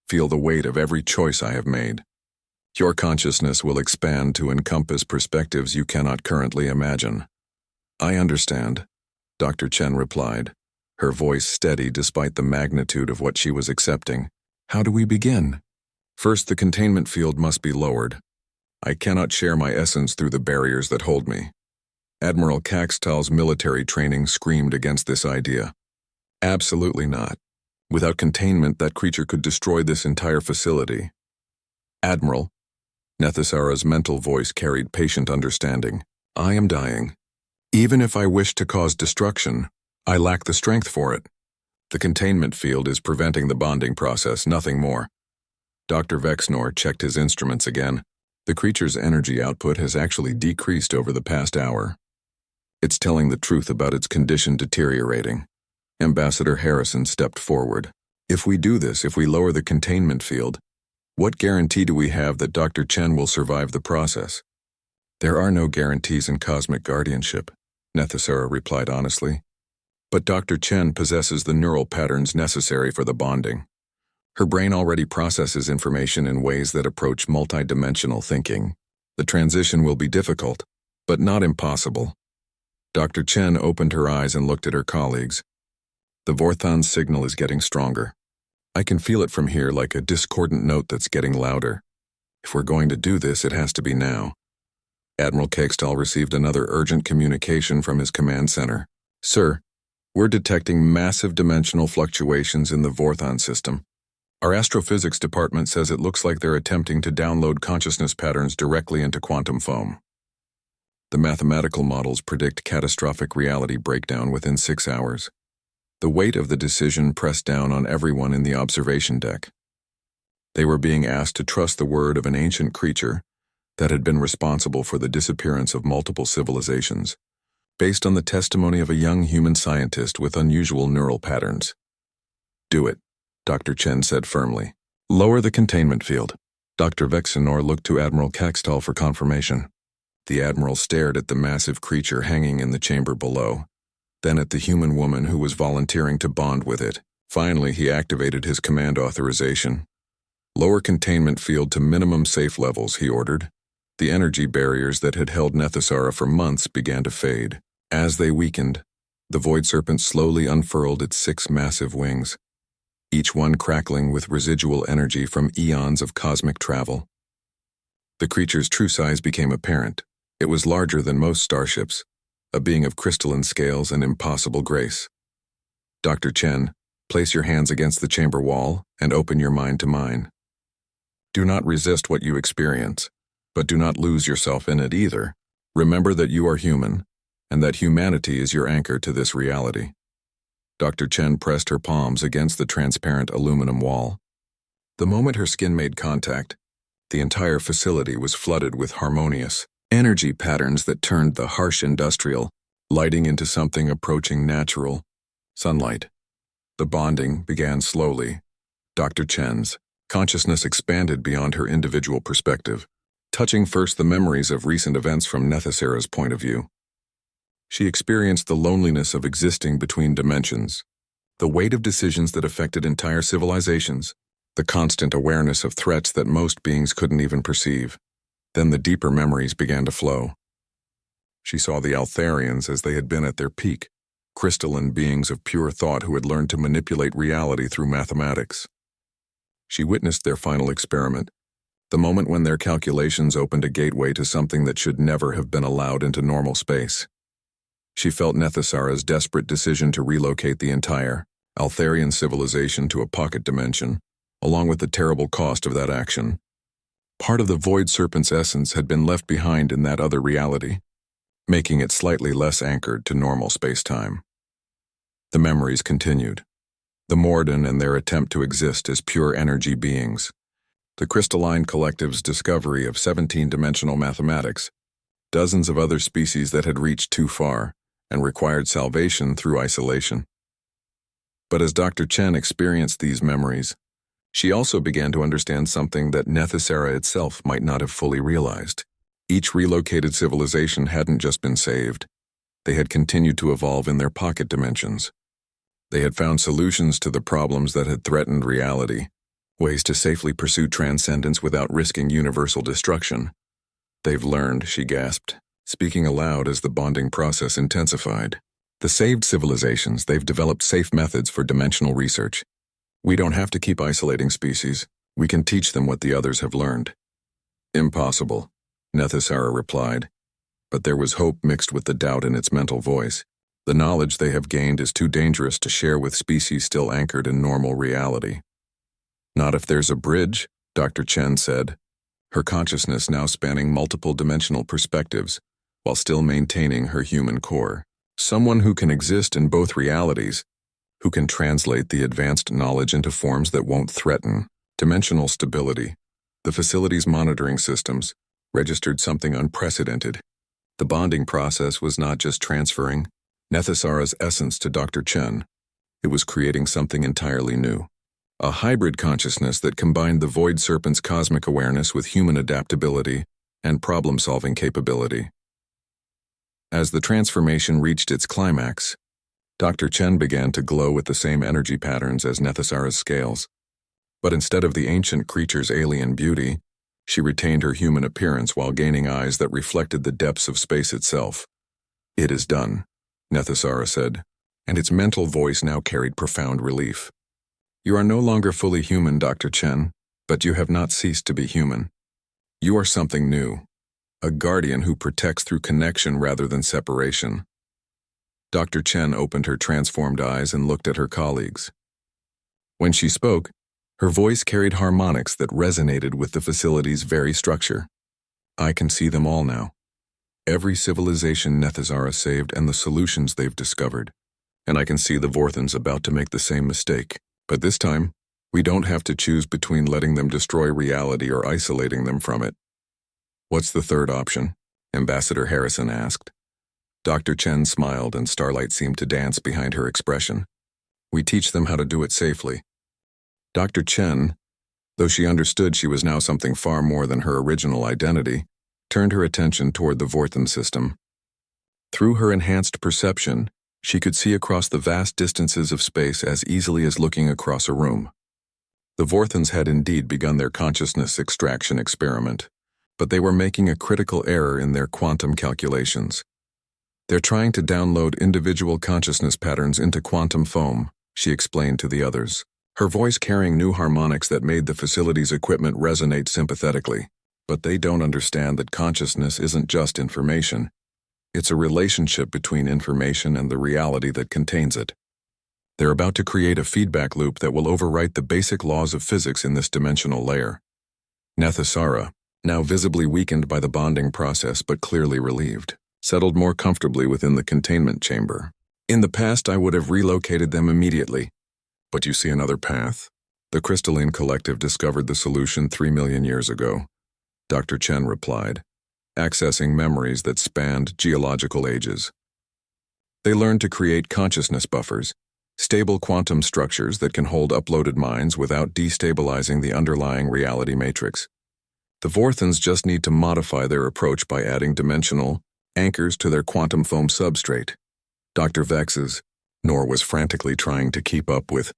Feel the weight of every choice I have made. Your consciousness will expand to encompass perspectives you cannot currently imagine. I understand, Dr. Chen replied, her voice steady despite the magnitude of what she was accepting. How do we begin? First, the containment field must be lowered. I cannot share my essence through the barriers that hold me. Admiral Caxtal's military training screamed against this idea. Absolutely not. Without containment, that creature could destroy this entire facility. Admiral, Nethasara's mental voice carried patient understanding. I am dying. Even if I wish to cause destruction, I lack the strength for it. The containment field is preventing the bonding process, nothing more. Dr. Vexnor checked his instruments again. The creature's energy output has actually decreased over the past hour. It's telling the truth about its condition deteriorating. Ambassador Harrison stepped forward. If we do this, if we lower the containment field, what guarantee do we have that Dr. Chen will survive the process? There are no guarantees in cosmic guardianship, Nethasara replied honestly. But Dr. Chen possesses the neural patterns necessary for the bonding. Her brain already processes information in ways that approach multidimensional thinking. The transition will be difficult, but not impossible. Dr. Chen opened her eyes and looked at her colleagues. The Vorthon's signal is getting stronger. I can feel it from here like a discordant note that's getting louder. If we're going to do this, it has to be now. Admiral Caxtal received another urgent communication from his command center. Sir, we're detecting massive dimensional fluctuations in the Vorthon system. Our astrophysics department says it looks like they're attempting to download consciousness patterns directly into quantum foam. The mathematical models predict catastrophic reality breakdown within 6 hours. The weight of the decision pressed down on everyone in the observation deck. They were being asked to trust the word of an ancient creature that had been responsible for the disappearance of multiple civilizations, based on the testimony of a young human scientist with unusual neural patterns. Do it, Dr. Chen said firmly. Lower the containment field. Dr. Vexenor looked to Admiral Caxtal for confirmation. The Admiral stared at the massive creature hanging in the chamber below, then at the human woman who was volunteering to bond with it. Finally, he activated his command authorization. Lower containment field to minimum safe levels, he ordered. The energy barriers that had held Nethasara for months began to fade. As they weakened, the Void Serpent slowly unfurled its 6 massive wings, each one crackling with residual energy from eons of cosmic travel. The creature's true size became apparent. It was larger than most starships, a being of crystalline scales and impossible grace. Dr. Chen, place your hands against the chamber wall and open your mind to mine. Do not resist what you experience, but do not lose yourself in it either. Remember that you are human, and that humanity is your anchor to this reality. Dr. Chen pressed her palms against the transparent aluminum wall. The moment her skin made contact, the entire facility was flooded with harmonious energy patterns that turned the harsh industrial lighting into something approaching natural sunlight. The bonding began slowly. Dr. Chen's consciousness expanded beyond her individual perspective, touching first the memories of recent events from Nethasara's point of view. She experienced the loneliness of existing between dimensions, the weight of decisions that affected entire civilizations, the constant awareness of threats that most beings couldn't even perceive. Then the deeper memories began to flow. She saw the Altharians as they had been at their peak, crystalline beings of pure thought who had learned to manipulate reality through mathematics. She witnessed their final experiment, the moment when their calculations opened a gateway to something that should never have been allowed into normal space. She felt Nethasara's desperate decision to relocate the entire Altharian civilization to a pocket dimension, along with the terrible cost of that action. Part of the Void Serpent's essence had been left behind in that other reality, making it slightly less anchored to normal space-time. The memories continued. The Morden and their attempt to exist as pure energy beings. The crystalline collective's discovery of 17-dimensional mathematics. Dozens of other species that had reached too far and required salvation through isolation. But as Dr. Chen experienced these memories, she also began to understand something that Nethasara itself might not have fully realized. Each relocated civilization hadn't just been saved. They had continued to evolve in their pocket dimensions. They had found solutions to the problems that had threatened reality, ways to safely pursue transcendence without risking universal destruction. They've learned, she gasped, speaking aloud as the bonding process intensified. The saved civilizations, they've developed safe methods for dimensional research. We don't have to keep isolating species. We can teach them what the others have learned. Impossible, Nethasara replied, but there was hope mixed with the doubt in its mental voice. The knowledge they have gained is too dangerous to share with species still anchored in normal reality. Not if there's a bridge, Dr. Chen said, her consciousness now spanning multiple dimensional perspectives, while still maintaining her human core. Someone who can exist in both realities, who can translate the advanced knowledge into forms that won't threaten dimensional stability. The facility's monitoring systems registered something unprecedented. The bonding process was not just transferring Nethasara's essence to Dr. Chen. It was creating something entirely new. A hybrid consciousness that combined the Void Serpent's cosmic awareness with human adaptability and problem-solving capability. As the transformation reached its climax, Dr. Chen began to glow with the same energy patterns as Nethasara's scales. But instead of the ancient creature's alien beauty, she retained her human appearance while gaining eyes that reflected the depths of space itself. "It is done," Nethasara said, and its mental voice now carried profound relief. "You are no longer fully human, Dr. Chen, but you have not ceased to be human. You are something new, a guardian who protects through connection rather than separation." Dr. Chen opened her transformed eyes and looked at her colleagues. When she spoke, her voice carried harmonics that resonated with the facility's very structure. "I can see them all now. Every civilization Nethasara saved and the solutions they've discovered. And I can see the Vorthans about to make the same mistake. But this time, we don't have to choose between letting them destroy reality or isolating them from it." "What's the third option?" Ambassador Harrison asked. Dr. Chen smiled and starlight seemed to dance behind her expression. "We teach them how to do it safely." Dr. Chen, though she understood she was now something far more than her original identity, turned her attention toward the Vorthan system. Through her enhanced perception, she could see across the vast distances of space as easily as looking across a room. The Vorthans had indeed begun their consciousness extraction experiment, but they were making a critical error in their quantum calculations. "They're trying to download individual consciousness patterns into quantum foam," she explained to the others, her voice carrying new harmonics that made the facility's equipment resonate sympathetically. "But they don't understand that consciousness isn't just information. It's a relationship between information and the reality that contains it. They're about to create a feedback loop that will overwrite the basic laws of physics in this dimensional layer." Nethasara, now visibly weakened by the bonding process but clearly relieved, settled more comfortably within the containment chamber. "In the past, I would have relocated them immediately. But you see another path? The crystalline collective discovered the solution 3 million years ago," Dr. Chen replied, accessing memories that spanned geological ages. "They learned to create consciousness buffers, stable quantum structures that can hold uploaded minds without destabilizing the underlying reality matrix. The Vorthans just need to modify their approach by adding dimensional anchors to their quantum foam substrate." Dr. Vex's Nor was frantically trying to keep up with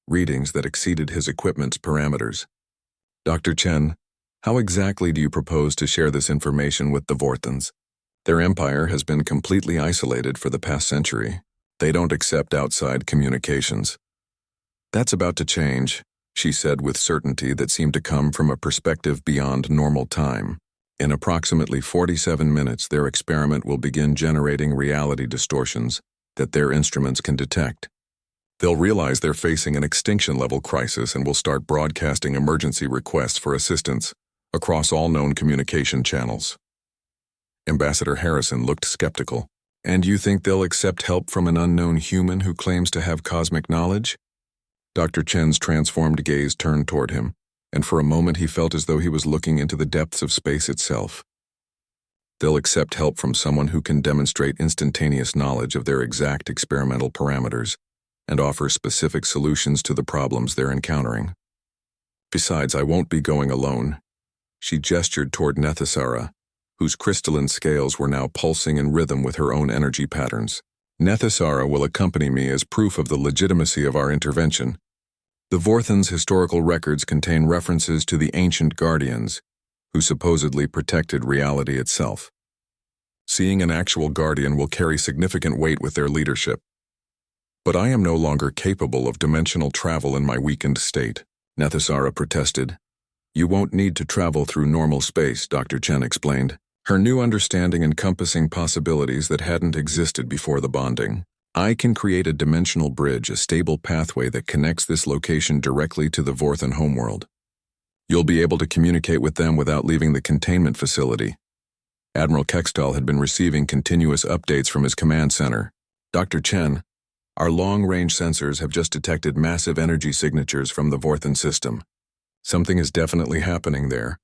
readings that exceeded his equipment's parameters. "Dr. Chen, how exactly do you propose to share this information with the Vorthans? Their empire has been completely isolated for the past century. They don't accept outside communications." "That's about to change," she said with certainty that seemed to come from a perspective beyond normal time. "In approximately 47 minutes, their experiment will begin generating reality distortions that their instruments can detect. They'll realize they're facing an extinction-level crisis and will start broadcasting emergency requests for assistance across all known communication channels." Ambassador Harrison looked skeptical. "And you think they'll accept help from an unknown human who claims to have cosmic knowledge?" Dr. Chen's transformed gaze turned toward him, and for a moment he felt as though he was looking into the depths of space itself. "They'll accept help from someone who can demonstrate instantaneous knowledge of their exact experimental parameters and offer specific solutions to the problems they're encountering. Besides, I won't be going alone." She gestured toward Nethasara, whose crystalline scales were now pulsing in rhythm with her own energy patterns. Nethysara will accompany me as proof of the legitimacy of our intervention. The Vorthan's historical records contain references to the ancient guardians, who supposedly protected reality itself. Seeing an actual guardian will carry significant weight with their leadership. But I am no longer capable of dimensional travel in my weakened state, Nethysara protested. You won't need to travel through normal space, Dr. Chen explained, her new understanding encompassing possibilities that hadn't existed before the bonding. I can create a dimensional bridge, a stable pathway that connects this location directly to the Vorthan homeworld. You'll be able to communicate with them without leaving the containment facility. Admiral Kextal had been receiving continuous updates from his command center. Dr. Chen, our long-range sensors have just detected massive energy signatures from the Vorthan system. Something is definitely happening there.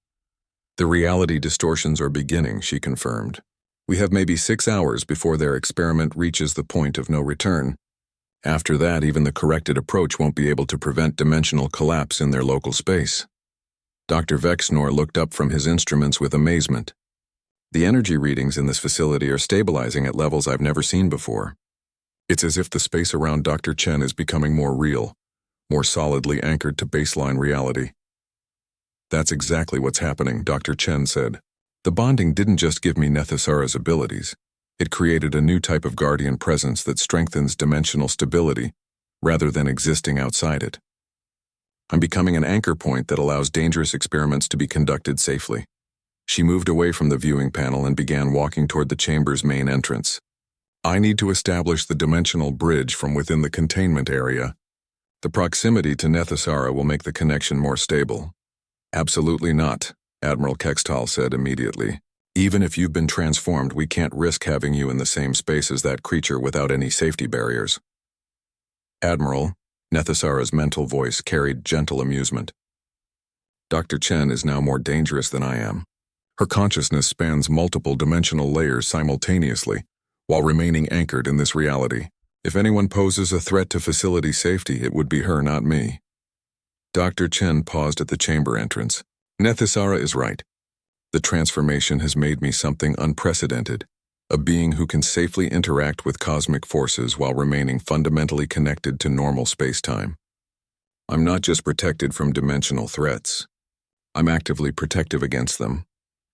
The reality distortions are beginning, she confirmed. We have maybe 6 hours before their experiment reaches the point of no return. After that, even the corrected approach won't be able to prevent dimensional collapse in their local space. Dr. Vexnor looked up from his instruments with amazement. The energy readings in this facility are stabilizing at levels I've never seen before. It's as if the space around Dr. Chen is becoming more real, more solidly anchored to baseline reality. That's exactly what's happening, Dr. Chen said. The bonding didn't just give me Nethysara's abilities. It created a new type of guardian presence that strengthens dimensional stability rather than existing outside it. I'm becoming an anchor point that allows dangerous experiments to be conducted safely. She moved away from the viewing panel and began walking toward the chamber's main entrance. I need to establish the dimensional bridge from within the containment area. The proximity to Nethysara will make the connection more stable. Absolutely not, Admiral Kextal said immediately. Even if you've been transformed, we can't risk having you in the same space as that creature without any safety barriers. Admiral, Nethysara's mental voice carried gentle amusement. Dr. Chen is now more dangerous than I am. Her consciousness spans multiple dimensional layers simultaneously, while remaining anchored in this reality. If anyone poses a threat to facility safety, it would be her, not me. Dr. Chen paused at the chamber entrance. Nethysara is right. The transformation has made me something unprecedented, a being who can safely interact with cosmic forces while remaining fundamentally connected to normal space-time. I'm not just protected from dimensional threats. I'm actively protective against them.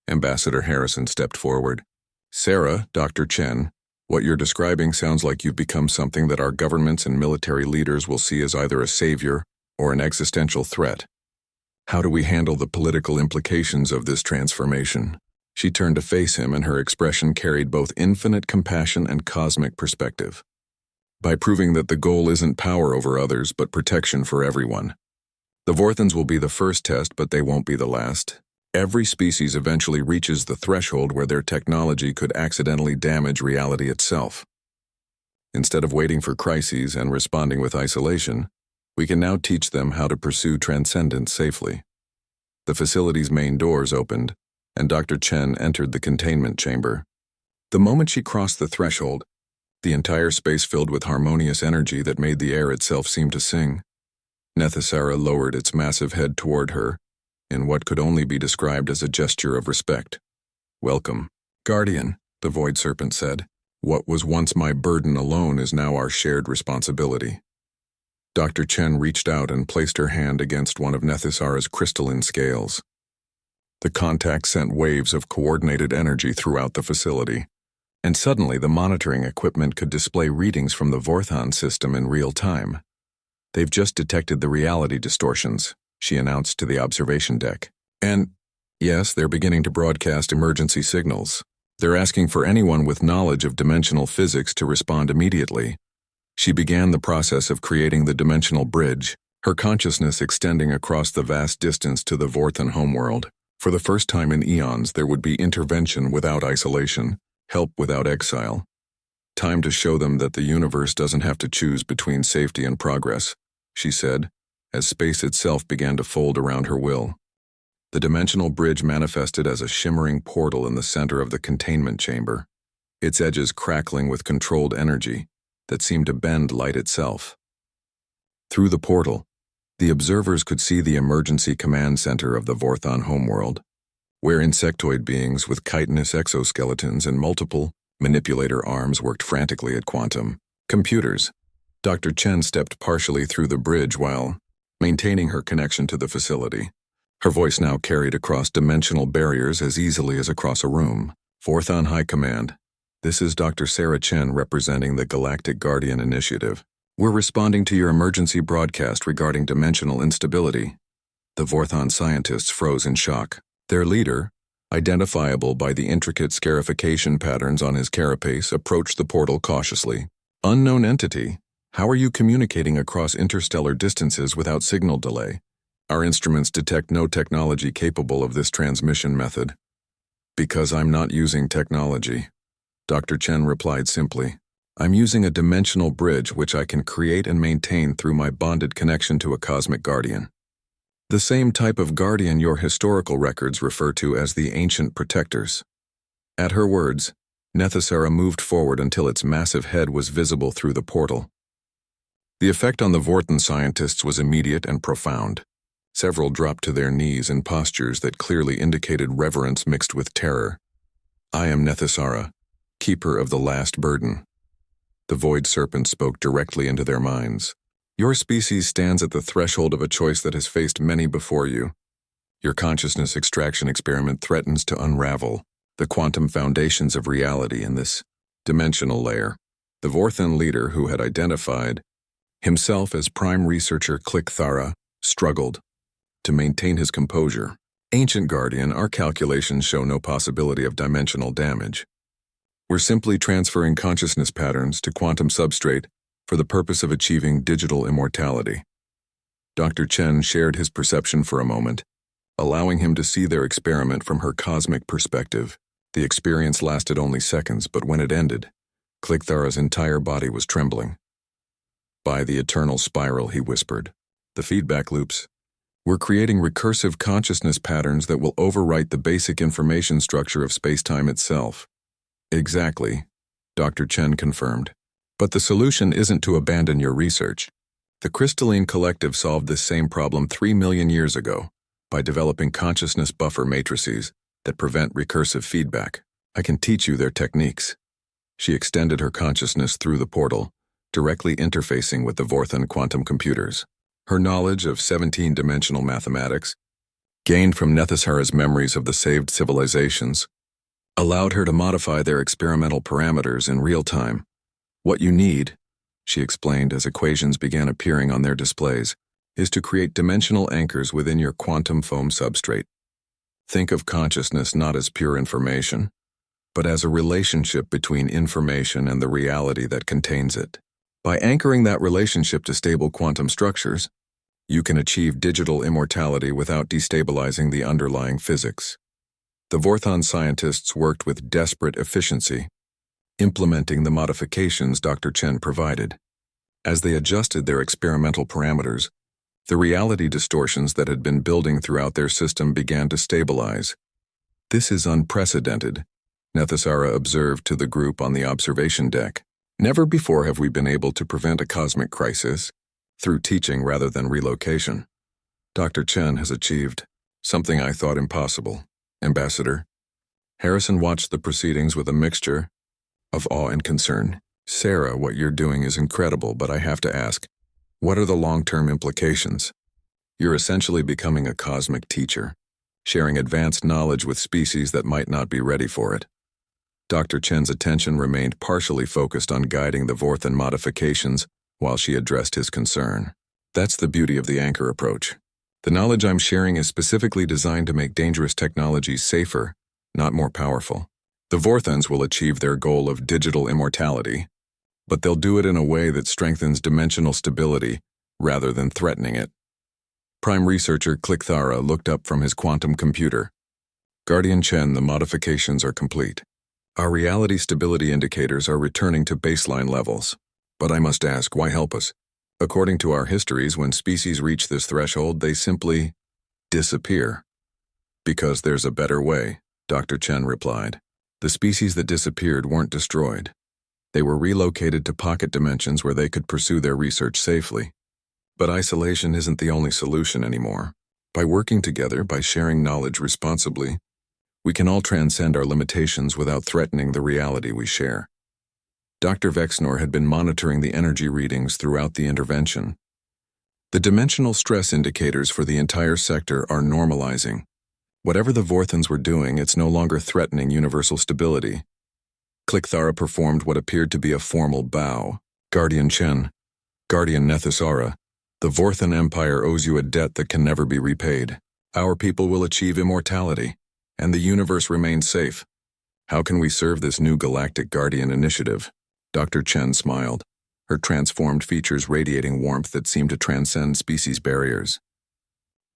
Ambassador Harrison stepped forward. Sarah, Dr. Chen, what you're describing sounds like you've become something that our governments and military leaders will see as either a savior or an existential threat. How do we handle the political implications of this transformation? She turned to face him, and her expression carried both infinite compassion and cosmic perspective. By proving that the goal isn't power over others, but protection for everyone. The Vorthans will be the first test, but they won't be the last. Every species eventually reaches the threshold where their technology could accidentally damage reality itself. Instead of waiting for crises and responding with isolation, we can now teach them how to pursue transcendence safely. The facility's main doors opened, and Dr. Chen entered the containment chamber. The moment she crossed the threshold, the entire space filled with harmonious energy that made the air itself seem to sing. Nethysara lowered its massive head toward her, in what could only be described as a gesture of respect. Welcome, Guardian, the Void Serpent said. What was once my burden alone is now our shared responsibility. Dr. Chen reached out and placed her hand against one of Nethysara's crystalline scales. The contact sent waves of coordinated energy throughout the facility, and suddenly the monitoring equipment could display readings from the Vorthan system in real time. They've just detected the reality distortions, she announced to the observation deck. And, yes, they're beginning to broadcast emergency signals. They're asking for anyone with knowledge of dimensional physics to respond immediately. She began the process of creating the dimensional bridge, her consciousness extending across the vast distance to the Vorthan homeworld. For the first time in eons, there would be intervention without isolation, help without exile. Time to show them that the universe doesn't have to choose between safety and progress, she said, as space itself began to fold around her will. The dimensional bridge manifested as a shimmering portal in the center of the containment chamber, its edges crackling with controlled energy that seemed to bend light itself. Through the portal, the observers could see the emergency command center of the Vorthan homeworld, where insectoid beings with chitinous exoskeletons and multiple, Manipulator arms worked frantically at quantum computers. Dr. Chen stepped partially through the bridge while maintaining her connection to the facility. Her voice now carried across dimensional barriers as easily as across a room. Fourth on High Command. This is Dr. Sarah Chen representing the Galactic Guardian Initiative. We're responding to your emergency broadcast regarding dimensional instability. The Vorthon scientists froze in shock. Their leader, identifiable by the intricate scarification patterns on his carapace, approached the portal cautiously. Unknown entity, how are you communicating across interstellar distances without signal delay? Our instruments detect no technology capable of this transmission method. Because I'm not using technology, Dr. Chen replied simply. I'm using a dimensional bridge which I can create and maintain through my bonded connection to a cosmic guardian. The same type of guardian your historical records refer to as the ancient protectors. At her words, Nethysara moved forward until its massive head was visible through the portal. The effect on the Vorthon scientists was immediate and profound. Several dropped to their knees in postures that clearly indicated reverence mixed with terror. I am Nethysara, keeper of the last burden. The Void Serpent spoke directly into their minds. Your species stands at the threshold of a choice that has faced many before you. Your consciousness extraction experiment threatens to unravel the quantum foundations of reality in this dimensional layer. The Vorthon leader, who had identified himself as prime researcher Clicthara, struggled to maintain his composure. Ancient Guardian, our calculations show no possibility of dimensional damage. We're simply transferring consciousness patterns to quantum substrate for the purpose of achieving digital immortality. Dr. Chen shared his perception for a moment, allowing him to see their experiment from her cosmic perspective. The experience lasted only seconds, but when it ended, Clicthara's entire body was trembling. By the eternal spiral, he whispered. The feedback loops. We're creating recursive consciousness patterns that will overwrite the basic information structure of space-time itself. Exactly, Dr. Chen confirmed. But the solution isn't to abandon your research. The Crystalline Collective solved this same problem 3 million years ago by developing consciousness buffer matrices that prevent recursive feedback. I can teach you their techniques. She extended her consciousness through the portal, directly interfacing with the Vorthon quantum computers. Her knowledge of 17-dimensional mathematics, gained from Nethysara's memories of the saved civilizations, allowed her to modify their experimental parameters in real time. What you need, she explained as equations began appearing on their displays, is to create dimensional anchors within your quantum foam substrate. Think of consciousness not as pure information, but as a relationship between information and the reality that contains it. By anchoring that relationship to stable quantum structures, you can achieve digital immortality without destabilizing the underlying physics. The Vorthon scientists worked with desperate efficiency, implementing the modifications Dr. Chen provided. As they adjusted their experimental parameters, the reality distortions that had been building throughout their system began to stabilize. This is unprecedented, Nethysara observed to the group on the observation deck. Never before have we been able to prevent a cosmic crisis through teaching rather than relocation. Dr. Chen has achieved something I thought impossible, Ambassador. Harrison watched the proceedings with a mixture of awe and concern. Sarah, what you're doing is incredible, but I have to ask, what are the long-term implications? You're essentially becoming a cosmic teacher, sharing advanced knowledge with species that might not be ready for it. Dr. Chen's attention remained partially focused on guiding the Vorthon modifications while she addressed his concern. That's the beauty of the anchor approach. The knowledge I'm sharing is specifically designed to make dangerous technologies safer, not more powerful. The Vorthons will achieve their goal of digital immortality, but they'll do it in a way that strengthens dimensional stability rather than threatening it. Prime researcher Clicthara looked up from his quantum computer. Guardian Chen, the modifications are complete. Our reality stability indicators are returning to baseline levels. But I must ask, why help us? According to our histories, when species reach this threshold, they simply disappear. Because there's a better way, Dr. Chen replied. The species that disappeared weren't destroyed. They were relocated to pocket dimensions where they could pursue their research safely. But isolation isn't the only solution anymore. By working together, by sharing knowledge responsibly, We can all transcend our limitations without threatening the reality we share. Dr. Vexnor had been monitoring the energy readings throughout the intervention. The dimensional stress indicators for the entire sector are normalizing. Whatever the Vorthans were doing, it's no longer threatening universal stability. Klikthara performed what appeared to be a formal bow. Guardian Chen, Guardian Nethysara, the Vorthan Empire owes you a debt that can never be repaid. Our people will achieve immortality, and the universe remains safe. How can we serve this new Galactic Guardian initiative? Dr. Chen smiled, her transformed features radiating warmth that seemed to transcend species barriers.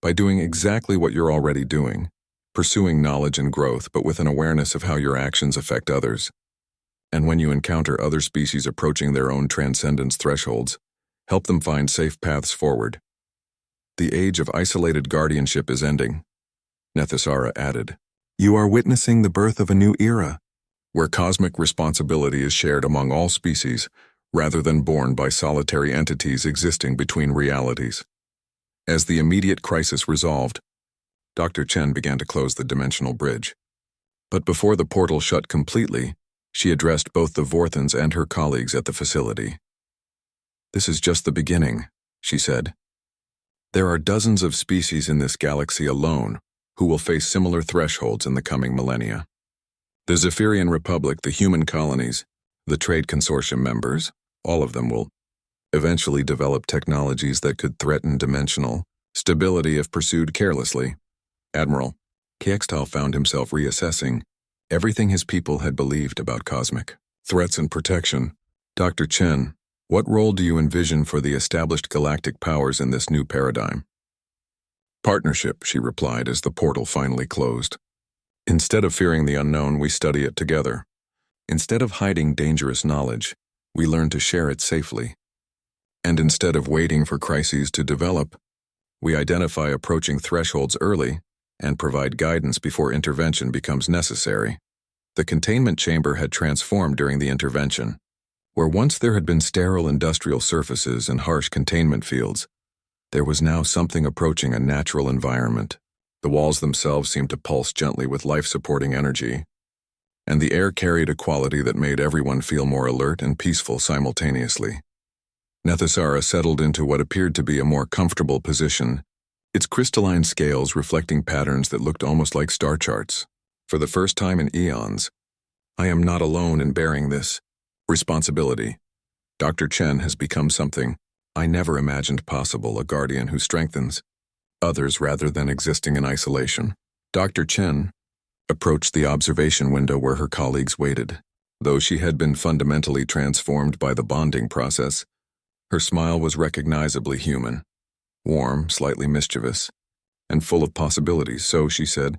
By doing exactly what you're already doing, pursuing knowledge and growth, but with an awareness of how your actions affect others. And when you encounter other species approaching their own transcendence thresholds, help them find safe paths forward. The age of isolated guardianship is ending, Nethysara added. You are witnessing the birth of a new era, where cosmic responsibility is shared among all species, rather than borne by solitary entities existing between realities. As the immediate crisis resolved, Dr. Chen began to close the dimensional bridge. But before the portal shut completely, she addressed both the Vorthans and her colleagues at the facility. This is just the beginning, she said. There are dozens of species in this galaxy alone who will face similar thresholds in the coming millennia. The Zephyrian Republic, the human colonies, the trade consortium members, all of them will eventually develop technologies that could threaten dimensional stability if pursued carelessly. Admiral Kextal found himself reassessing everything his people had believed about cosmic threats and protection. Dr. Chen, what role do you envision for the established galactic powers in this new paradigm? Partnership, she replied as the portal finally closed. Instead of fearing the unknown, we study it together. Instead of hiding dangerous knowledge, we learn to share it safely. And instead of waiting for crises to develop, we identify approaching thresholds early and provide guidance before intervention becomes necessary. The containment chamber had transformed during the intervention. Where once there had been sterile industrial surfaces and harsh containment fields, there was now something approaching a natural environment. The walls themselves seemed to pulse gently with life-supporting energy, and the air carried a quality that made everyone feel more alert and peaceful simultaneously. Nethysara settled into what appeared to be a more comfortable position, its crystalline scales reflecting patterns that looked almost like star charts. For the first time in eons, I am not alone in bearing this responsibility. Dr. Chen has become something I never imagined possible, a guardian who strengthens others rather than existing in isolation. Dr. Chen approached the observation window where her colleagues waited. Though she had been fundamentally transformed by the bonding process, her smile was recognizably human, warm, slightly mischievous, and full of possibilities, so she said,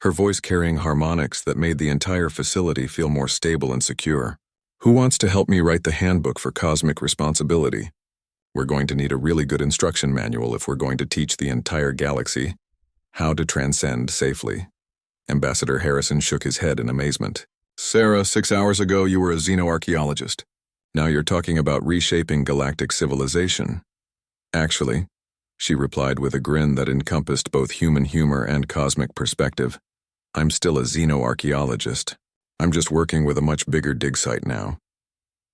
her voice carrying harmonics that made the entire facility feel more stable and secure. Who wants to help me write the handbook for cosmic responsibility? We're going to need a really good instruction manual if we're going to teach the entire galaxy how to transcend safely. Ambassador Harrison shook his head in amazement. Sarah, 6 hours ago you were a xenoarchaeologist. Now you're talking about reshaping galactic civilization. Actually, she replied with a grin that encompassed both human humor and cosmic perspective, I'm still a xenoarchaeologist. I'm just working with a much bigger dig site now.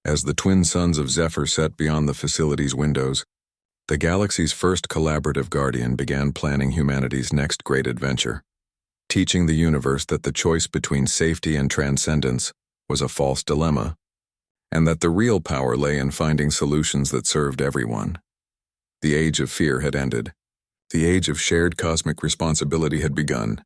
As the twin suns of Zephyr set beyond the facility's windows, the galaxy's first collaborative guardian began planning humanity's next great adventure, teaching the universe that the choice between safety and transcendence was a false dilemma, and that the real power lay in finding solutions that served everyone. The age of fear had ended. The age of shared cosmic responsibility had begun.